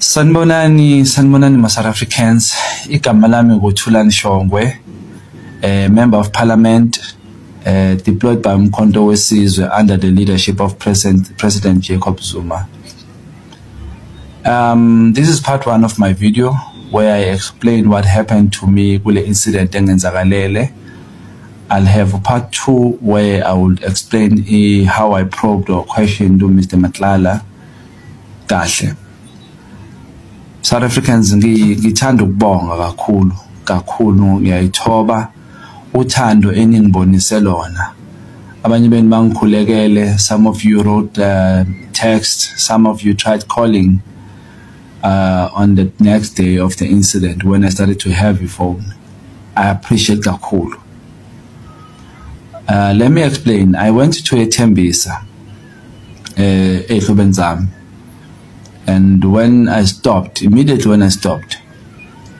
Sanibonani ma-South Africans. Igama lami nguThulani Shongwe, Member of Parliament, deployed by Umkhonto weSizwe under the leadership of President Jacob Zuma. This is part one of my video where I explain what happened to me kule incident engenzakalele. I'll have part two where I will explain how I probed or questioned Mr. Matlala kahle. South Africans ngithanda ukubonga kakhulu ngiyayithoba uthando eningibonise lona. Abanye benu bangikhulekele, some of you wrote text, some of you tried calling on the next day of the incident when I started to have a phone. I appreciate kakhulu. Let me explain. I went to eTembisa, eHlobenzami. And when I stopped, immediately when I stopped,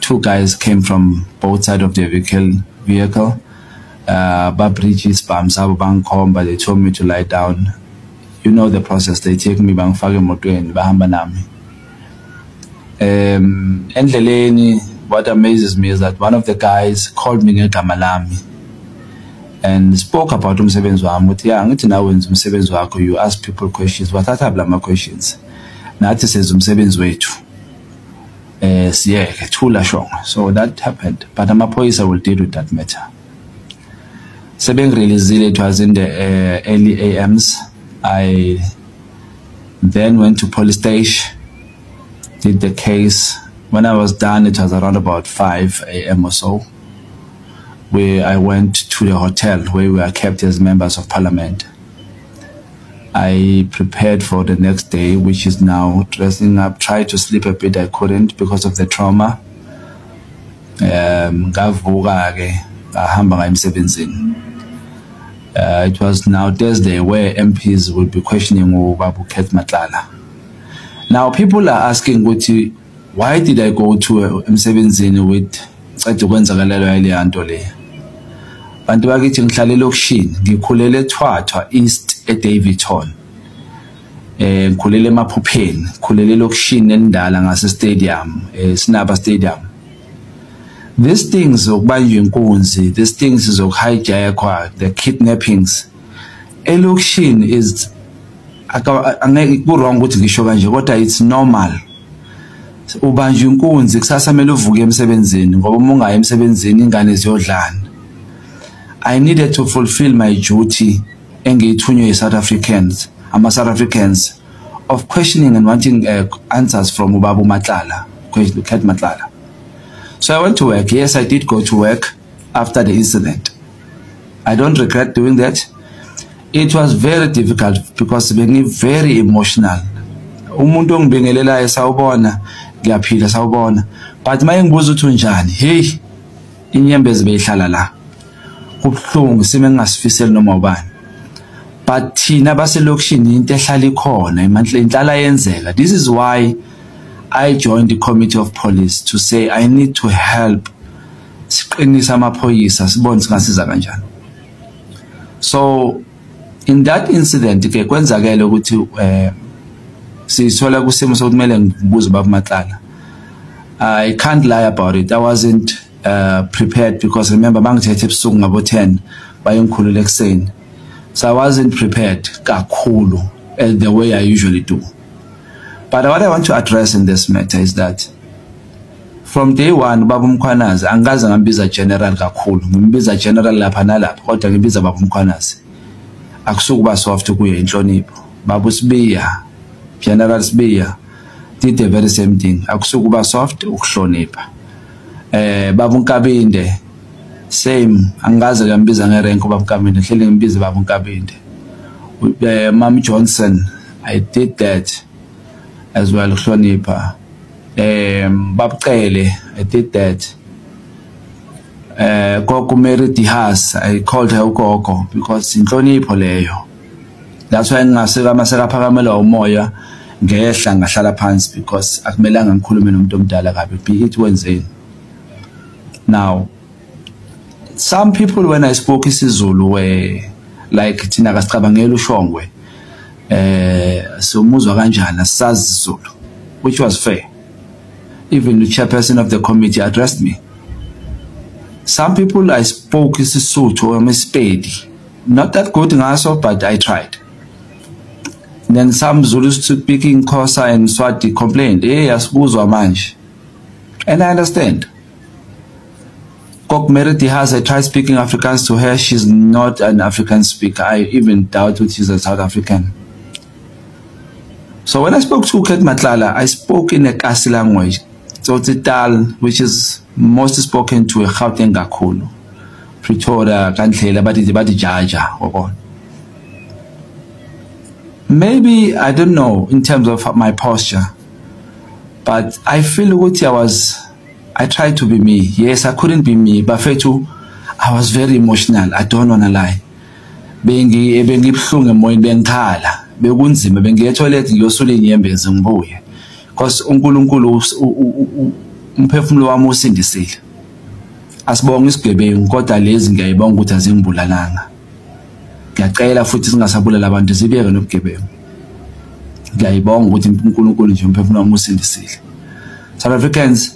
two guys came from both sides of the vehicle. Babridges, Bamsabo, Bankomba, they told me to lie down. You know the process. They take me Bangfage Motweni, Bahamba Nami. Endleleni, what amazes me is that one of the guys called me ngegama lami and spoke about umsebenzi wami. Uthi ya ngithi nawe wenza umsebenzi wakho, you ask people questions. Wathatha blama questions. Nathi senza umsebenzi wethu. Siyeke thula shongo. So that happened. But amaphoyisa will deal with that matter. Sebengireleasile, it was in the early AMs. I then went to police station, did the case. When I was done, it was around about 5 AM or so, where I went to the hotel where we were kept as members of parliament. I prepared for the next day, which is now dressing up. Tried to sleep a bit, I couldn't because of the trauma. It was now Thursday where MPs will be questioning Babu Matlala. Now people are asking, why did I go to M17 with bantu bakithi ngihlale lokishini, ngikhulele eThwathwa East eDaveyton, ngikhulele eMaphupheni, ngikhulele lokishini endala ngase stadium, Sinaba Stadium. These things zokubanjwa inkunzi, these things zokuhijackwa, the kidnappings elokishini is angeke ku-wrong ukuthi ngisho kanje, kodwa it's normal. Ubanjwa inkunzi kusasa kumele uvuke emsebenzini ngoba uma ungayi emsebenzini ingane ziyodlana. I needed to fulfill my duty engiyithunywe South Africans, South Africans, of questioning and wanting answers from Ubabu Matlala, Ket Matlala. So I went to work. Yes, I did go to work after the incident. I don't regret doing that. It was very difficult because being very emotional. Umuntu ongibingelela esawubona, ngiyaphila sawubona. But mayingibuza ukuthi unjani? Hey, inyembezi beyihlala la. Kubuhlungu sime ngingasifiseli noma ubani. But thina baselokishini into ehlala ikhona, inhlala yenzeka. This is why I joined the committee of police to say I need to help siqinisa amaphoyisa sibone singasiza kanjani. So in that incident ke kwenzakele ukuthi sithola kusimo sokumele ngibuze Babu Matlala. I can't lie about it. I wasn't prepared because remember bangithethe ebusuku ngabo 10 bayongikhulula ekseni. So I wasn't prepared kakhulu the way I usually do. But what I want to address in this matter is that from day one Babu Mkhwanazi angaze ngambiza general kakhulu, ngimbiza general lapha nalapha kodwa ngimbiza Babu Mkhwanazi. Akusukuba soft kuye inhlonipho. Babu Sibiya, General Sibiya did the very same thing. Akusukuba soft ukuhlonipha. Babu Nkabinde same, angaze ngambiza ngerenk Babu Nkabinde, hlele ngimbiza Babu Nkabinde. Mama Johnson, I did that as well, hlonipha. Babu Cele, I did that. Gogo Mary Dihas, I called her Gogo because inhlonipho leyo. That's why ngaseka maseka phakamela umoya ngehla ngahlala phansi because akumelanga ngikhulume nomuntu omdala kabi, be it wenzeni. Now, some people when I spoke isiZulu were like thina kasicabangela uShongwe, so muzwa kanjani asazi isiZulu, which was fair. even the chairperson of the committee addressed me. Some people I spoke isiSotho or Sepedi. Not that good in Aso, but I tried. Then some Zulus speaking Xhosa and Swati complained, hey, asibuzwa manje. And I understand. Kok Meriti has, I tried speaking Afrikaans to her. She's not an African speaker. I even doubt that she's a South African. So when I spoke to Kate Matlala, I spoke in a Kasi language. Tsotsital, which is most spoken to a Gauteng kakhulu. Pretoria, Kantlela, badi Jaja. Maybe, I don't know, in terms of my posture. But I feel what I tried to be me. Yes, I couldn't be me, but I was very emotional. I don't want to lie. Bengi buhlungu emoyeni bengikhala. Bekunzima bengiye toilet ngiyosula inyembezi ngibuye. Because uNkulunkulu umphefumulo wami usindisile. Asibonga isigebengu kodwa lezi ngiyayibonga ukuthi azingibulalanga. Ngiyacela futhi singasabulala abantu sibiyeke nobugebengu. Ngiyayibonga ukuthi uNkulunkulu nje umphefumulo wami usindisile. South Africans,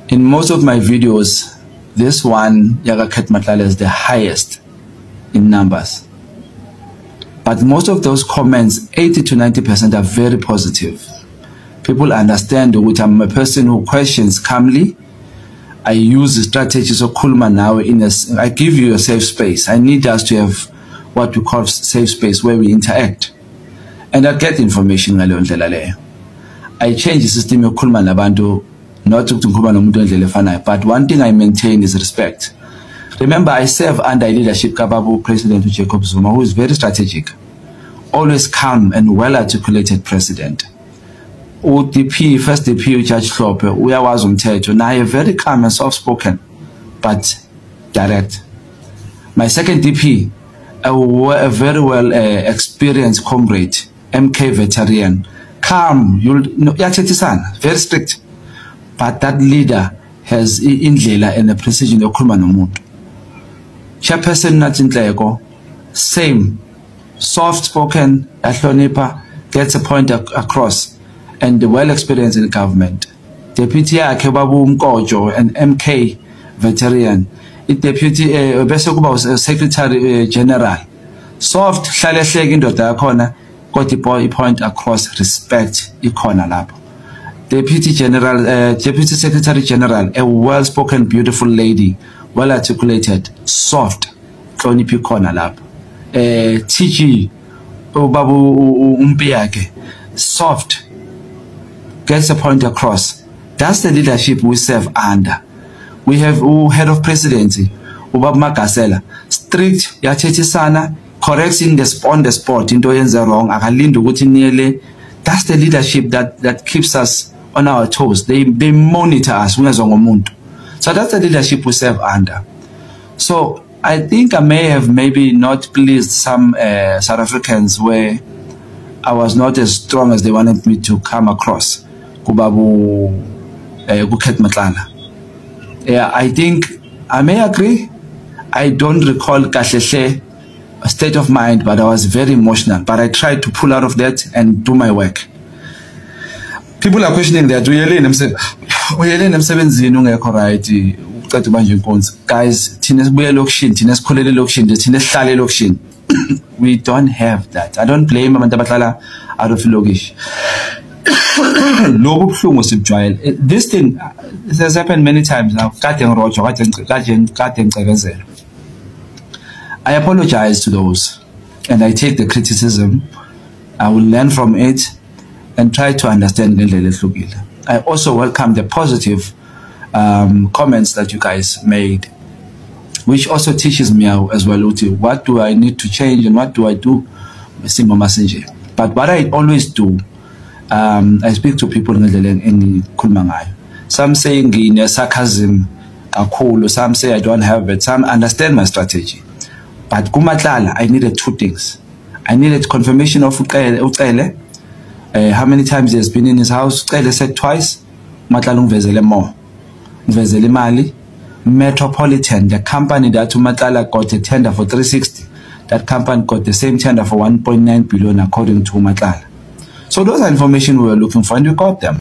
in most of my videos, this one, Yaga Kate Matlala, is the highest in numbers. But most of those comments, 80 to 90%, are very positive. People understand that I'm a person who questions calmly. I use the strategies of Kulman now. I give you a safe space. I need us to have what we call safe space where we interact. And I get information. I change the system of Kulman Labantu. Not to but one thing I maintain is respect. Remember, I serve under leadership Kababu President Jacob Zuma, who is very strategic, always calm and well-articulated president. UDP, first DP, Judge Hlophe, we are umthetho. Now very calm and soft-spoken, but direct. My second DP, a very well experienced comrade, MK veteran, calm, very strict. But that leader has indlela and a precision yokukhuluma nomuntu. Chairperson Natintleko, same, soft-spoken, ahlonipha, gets a point across, and well experienced in government. Deputy Akebabu Mkojo, an MK veteran. Deputy bese kuba Secretary General. Soft, hlale hleke indoda yakhona, got the point across, respect ikhona lapho. Deputy Secretary General, a well-spoken, beautiful lady, well-articulated, soft, Hloniphi khona lapho. TG, Babu Umpiake, soft, gets the point across. That's the leadership we serve under. We have head of presidency, Ubaba Magasela, strict, yathethisana, correcting on the spot, into yenza wrong, akalindi ukuthi niyele. That's the leadership that keeps us on our toes. They monitor us. So that's the leadership we serve under. So I think I may have maybe not pleased some South Africans where I was not as strong as they wanted me to come across. Kubabu Kate Matlala. Yeah, I think I may agree. I don't recall Kahlele state of mind, but I was very emotional. But I tried to pull out of that and do my work. People are questioning that. Guys, we don't have that. I don't blame abantu abahlala out of Logish. This thing has happened many times now. I apologize to those, and I take the criticism. I will learn from it and try to understand. I also welcome the positive comments that you guys made, which also teaches me as well, what do I need to change and what do I do? But what I always do, I speak to people in Kulmangayo. Some say sarcasm, some say I don't have it, some understand my strategy. But Kumatlala, I needed two things. I needed confirmation of Ucele, how many times he has been in his house. Ucele said twice. Matlala ungvezele more. Ungvezele mali. Metropolitan, the company that Matlala got a tender for 360. That company got the same tender for 1.9 billion according to Matlala. So those are information we were looking for, and we got them.